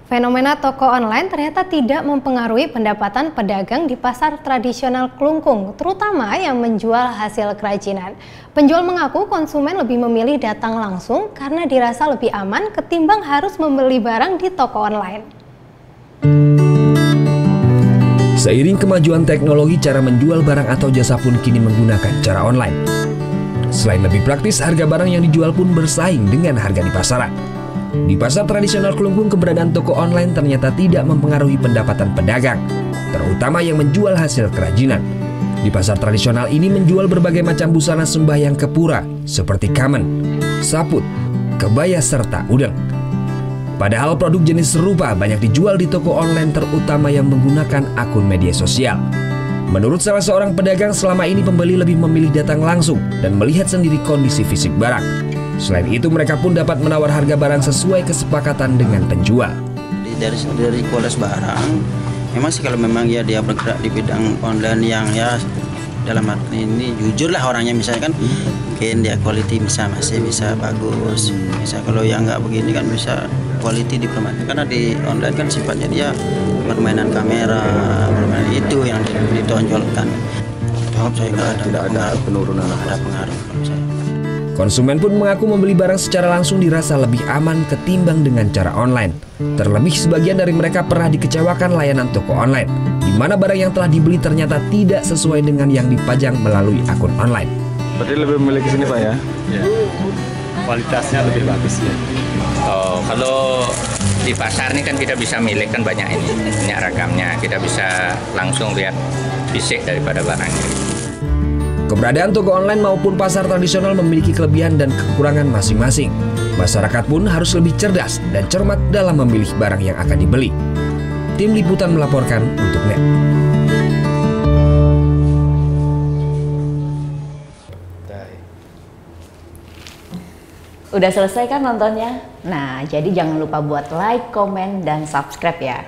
Fenomena toko online ternyata tidak mempengaruhi pendapatan pedagang di pasar tradisional Klungkung, terutama yang menjual hasil kerajinan. Penjual mengaku konsumen lebih memilih datang langsung karena dirasa lebih aman ketimbang harus membeli barang di toko online. Seiring kemajuan teknologi, cara menjual barang atau jasa pun kini menggunakan cara online. Selain lebih praktis, harga barang yang dijual pun bersaing dengan harga di pasaran. Di pasar tradisional Klungkung, keberadaan toko online ternyata tidak mempengaruhi pendapatan pedagang, terutama yang menjual hasil kerajinan. Di pasar tradisional ini menjual berbagai macam busana sembahyang ke pura, seperti kamen, saput, kebaya, serta udeng. Padahal produk jenis serupa banyak dijual di toko online, terutama yang menggunakan akun media sosial. Menurut salah seorang pedagang, selama ini pembeli lebih memilih datang langsung dan melihat sendiri kondisi fisik barang. Selain itu, mereka pun dapat menawar harga barang sesuai kesepakatan dengan penjual. Dari kualitas barang, memang sih kalau memang ya dia bergerak di bidang online yang ya dalam arti ini jujur lah orangnya, misalnya kan mungkin dia quality masih bisa bagus. Bisa kalau yang nggak begini kan bisa quality dipermainkan, karena di online kan sifatnya dia permainan kamera, permainan itu yang ditonjolkan. Jawab saya tidak ada penurunan, ada pengaruh kalau saya. Konsumen pun mengaku membeli barang secara langsung dirasa lebih aman ketimbang dengan cara online. Terlebih sebagian dari mereka pernah dikecewakan layanan toko online, di mana barang yang telah dibeli ternyata tidak sesuai dengan yang dipajang melalui akun online. Berarti lebih memilih ke sini, Pak, ya? Ya. Kualitasnya lebih bagus ya. Oh, kalau di pasar ini kan kita bisa milih kan banyak ragamnya. Kita bisa langsung lihat fisik daripada barangnya. Keberadaan toko online maupun pasar tradisional memiliki kelebihan dan kekurangan masing-masing. Masyarakat pun harus lebih cerdas dan cermat dalam memilih barang yang akan dibeli. Tim Liputan melaporkan untuk NET. Udah selesai kan nontonnya? Nah, jadi jangan lupa buat like, komen, dan subscribe ya.